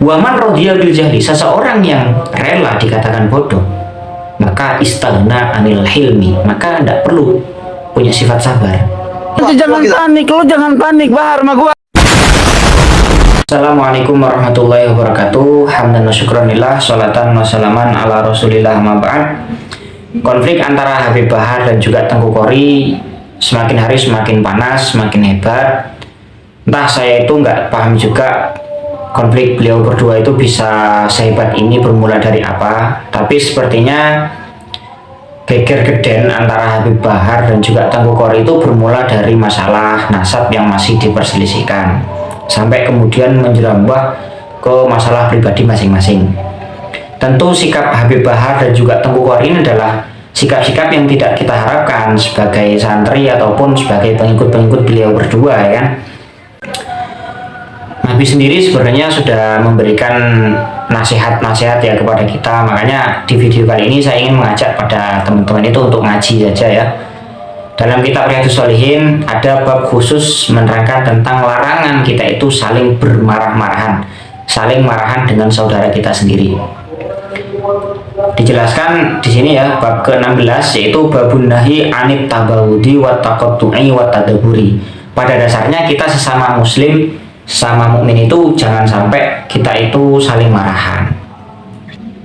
Waman radhiya bil jahli, seseorang yang rela dikatakan bodoh, maka istaghna anil hilmi, maka tidak perlu punya sifat sabar. Jangan panik, lu jangan panik, Bahar sama gua. Assalamualaikum warahmatullahi wabarakatuh. Hamdan wa syukranillah, sholatan wa salaman ala rasulillah ma ba'd. Konflik antara Habib Bahar dan juga Tengku Kori semakin hari semakin panas, semakin hebat. Entah saya itu nggak paham juga konflik beliau berdua itu bisa sehebat ini bermula dari apa. Tapi sepertinya geger geden antara Habib Bahar dan juga Tengku Kori itu bermula dari masalah nasab yang masih diperselisihkan, sampai kemudian menjerambah ke masalah pribadi masing-masing. Tentu sikap Habib Bahar dan juga Tengku Kori ini adalah sikap-sikap yang tidak kita harapkan sebagai santri ataupun sebagai pengikut-pengikut beliau berdua, ya kan. Nabi sendiri sebenarnya sudah memberikan nasihat-nasihat ya kepada kita. Makanya di video kali ini saya ingin mengajak pada teman-teman itu untuk ngaji saja ya. Dalam kitab Riyadhus Shalihin ada bab khusus menerangkan tentang larangan kita itu saling bermarah-marahan, saling marahan dengan saudara kita sendiri. Dijelaskan di sini ya, bab ke-16 yaitu babun nahi anit tabawudi wa taqattu'i wa tadaburi. Pada dasarnya kita sesama muslim, sama mukmin itu jangan sampai kita itu saling marahan.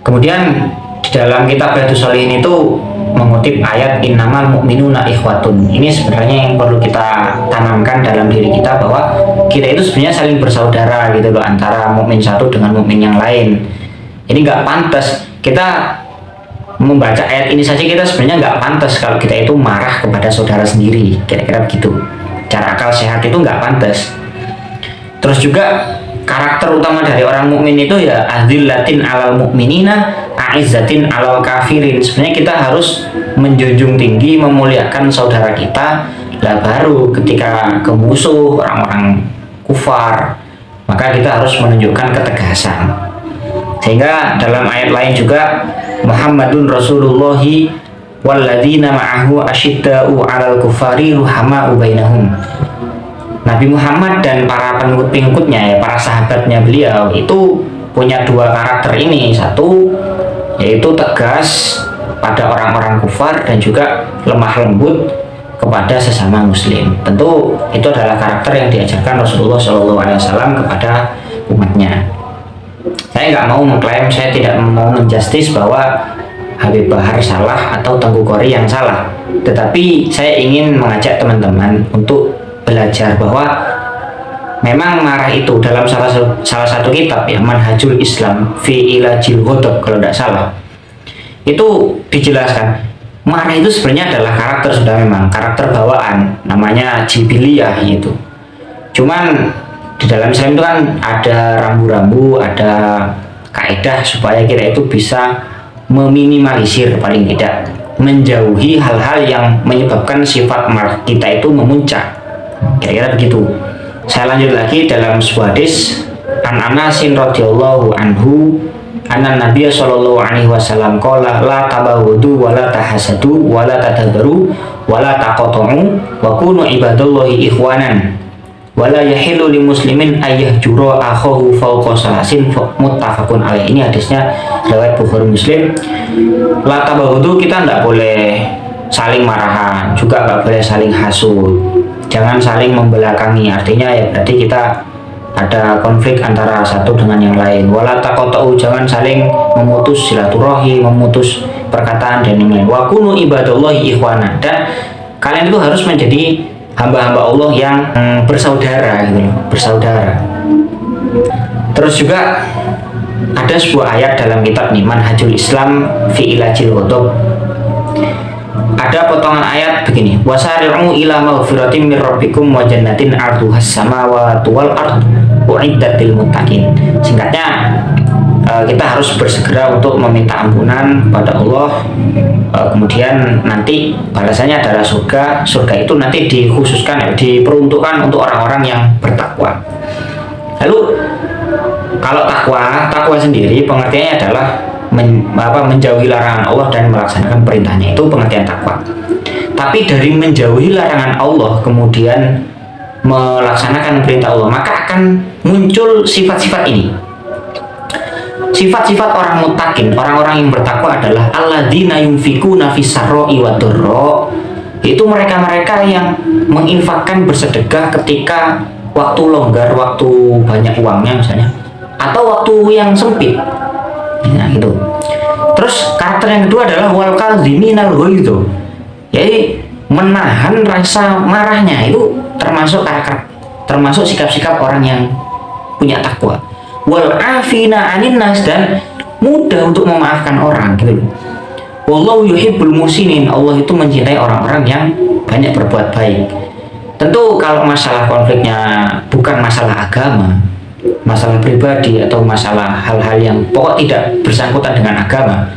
Kemudian di dalam kitab Riyadhus Shalihin itu mengutip ayat innamal mu'minuna ikhwatun. Ini sebenarnya yang perlu kita tanamkan dalam diri kita, bahwa kita itu sebenarnya saling bersaudara gitu loh, antara mukmin satu dengan mukmin yang lain. Ini nggak pantas kita membaca ayat ini saja, kita sebenarnya nggak pantas kalau kita itu marah kepada saudara sendiri, kira-kira begitu. Cara akal sehat itu nggak pantas. Terus juga karakter utama dari orang mukmin itu ya adzillatin alal mukminina aizzatin alal kafirin. Sebenarnya kita harus menjunjung tinggi, memuliakan saudara kita. Lah baru ketika ke musuh orang-orang kufar, maka kita harus menunjukkan ketegasan. Sehingga dalam ayat lain juga Muhammadun Rasulullahi walladzina ma'ahu asyidda'u 'alal kufari ruhama'u bainahum. Nabi Muhammad dan para pengikut-pengikutnya ya, para sahabatnya beliau itu punya dua karakter ini. Satu yaitu tegas pada orang-orang kufar dan juga lemah lembut kepada sesama muslim. Tentu itu adalah karakter yang diajarkan Rasulullah SAW kepada umatnya. Saya nggak mau mengklaim, saya tidak mau menjustis bahwa Habib Bahar salah atau Tengku Kori yang salah. Tetapi saya ingin mengajak teman-teman untuk belajar bahwa memang marah itu dalam salah satu kitab ya, Manhajul Islam fi Ilajil Ghadab kalau tidak salah, itu dijelaskan marah itu sebenarnya adalah karakter, sudah memang karakter bawaan, namanya jibiliyah gitu. Cuman di dalam Islam itu kan ada rambu-rambu, ada kaidah supaya kita itu bisa meminimalisir, paling tidak menjauhi hal-hal yang menyebabkan sifat marah kita itu memuncak, kira-kira begitu. Saya lanjut lagi dalam sebuah hadis an Anasin radhiyallahu anhu anna Nabiy sallallahu alaihi wasallam qala la tabaghadu wa la tahasadu wa la tadabaru wa la taqatu wa kunu ibadallahi ikhwanan wa la yahillu li muslimin ayyahjura akhahu fawqa salasin muttafaqun alaih. Ini hadisnya riwayat Bukhari Muslim. La tabaghadu, kita tidak boleh saling marahan, juga nggak boleh saling hasud, jangan saling membelakangi. Artinya ya berarti kita ada konflik antara satu dengan yang lain. Wala taqatu, jangan saling memutus silaturahmi, memutus perkataan dan yang lain. Wa kunu ibadallahi ikhwanan, dan kalian itu harus menjadi hamba-hamba Allah yang bersaudara gitu loh, bersaudara. Terus juga ada sebuah ayat dalam kitab nih Manhajul Islam fi Ilajil Ghadab. Ada potongan ayat begini, wasari'u ila maghfiratin mir rabbikum wa jannatin 'arduhas samawati wal ard uiddatil muttaqin. Singkatnya, kita harus bersegera untuk meminta ampunan pada Allah. Kemudian nanti balasannya adalah surga. Surga itu nanti dikhususkan, diperuntukkan untuk orang-orang yang bertakwa. Lalu kalau takwa sendiri pengertiannya adalah menjauhi larangan Allah dan melaksanakan perintahnya, itu pengertian takwa. Tapi dari menjauhi larangan Allah kemudian melaksanakan perintah Allah, maka akan muncul sifat-sifat ini. sifat-sifat orang muttaqin, orang-orang yang bertakwa adalah alladzina yunfikuna fis sarra'i wad dharra. Itu mereka-mereka yang menginfakkan, bersedekah ketika waktu longgar, waktu banyak uangnya misalnya, atau waktu yang sempit. Nah, gitu. Terus karakter yang kedua adalah wal kadhiminal ghaidz. Jadi menahan rasa marahnya, itu termasuk termasuk sikap-sikap orang yang punya takwa. Wal afina 'anin nas, dan mudah untuk memaafkan orang gitu loh. Wallahu yuhibbul muhsinin. Allah itu mencintai orang-orang yang banyak berbuat baik. Tentu kalau masalah konfliknya bukan masalah agama, masalah pribadi atau masalah hal-hal yang pokok tidak bersangkutan dengan agama,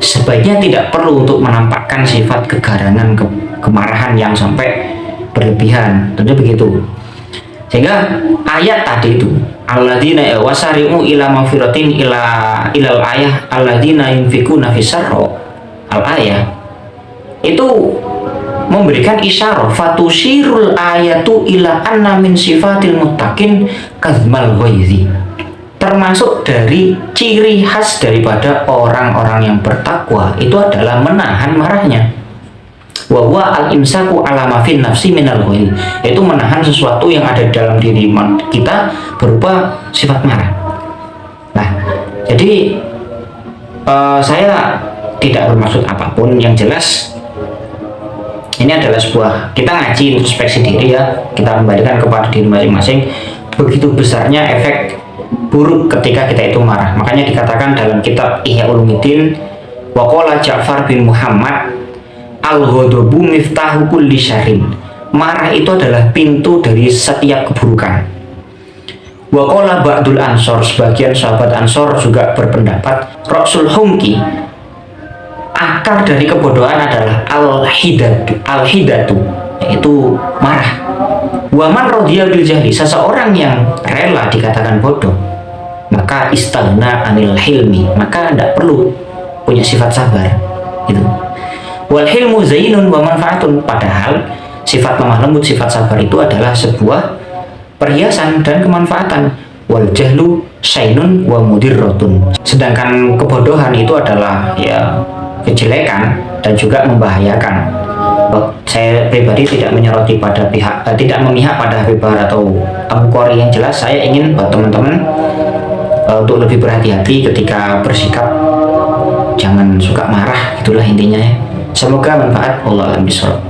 sebaiknya tidak perlu untuk menampakkan sifat kegarangan, kemarahan yang sampai berlebihan. Tentu begitu. Sehingga ayat tadi itu alladzina wasari'u ila magfiratin ilal ayah alladzina yunfikuna fis sarra al ayah itu memberikan isyarat fatushirul ayatu ila anna min sifatil muttaqin kadzmal ghaizi, termasuk dari ciri khas daripada orang-orang yang bertakwa itu adalah menahan marahnya. Wa huwa al-imsaku ala ma fin nafsi minal ghaiz, yaitu menahan sesuatu yang ada dalam diri kita berupa sifat marah. Nah, jadi saya tidak bermaksud apapun, yang jelas ini adalah sebuah, kita ngaji introspeksi diri ya, kita kembalikan kepada diri masing-masing. Begitu besarnya efek buruk ketika kita itu marah. Makanya dikatakan dalam kitab Ihya Ulumuddin, wa qala Ja'far bin Muhammad, al-ghadabu miftahu kulli syarrin. Marah itu adalah pintu dari setiap keburukan. Wa qala ba'dul ansor, sebagian sahabat ansor juga berpendapat, ra'sul humki, akar dari kebodohan adalah al-hidatu, yaitu marah. Wa man radiya bil jahli, seseorang yang rela dikatakan bodoh, maka istaghna anil hilmi, maka tidak perlu punya sifat sabar gitu. Wal hilmu zainun wa manfaatun, padahal sifat lemah lembut, sifat sabar itu adalah sebuah perhiasan dan kemanfaatan. Wal jahlu syainun wa mudirratun, sedangkan kebodohan itu adalah ya kejelekan dan juga membahayakan. Saya pribadi tidak menyoroti pada pihak, tidak memihak pada Habib Bahar atau Abu Qori. Yang jelas saya ingin buat teman-teman untuk lebih berhati-hati ketika bersikap, jangan suka marah, itulah intinya ya. Semoga manfaat. Wallahu a'lam bishawab.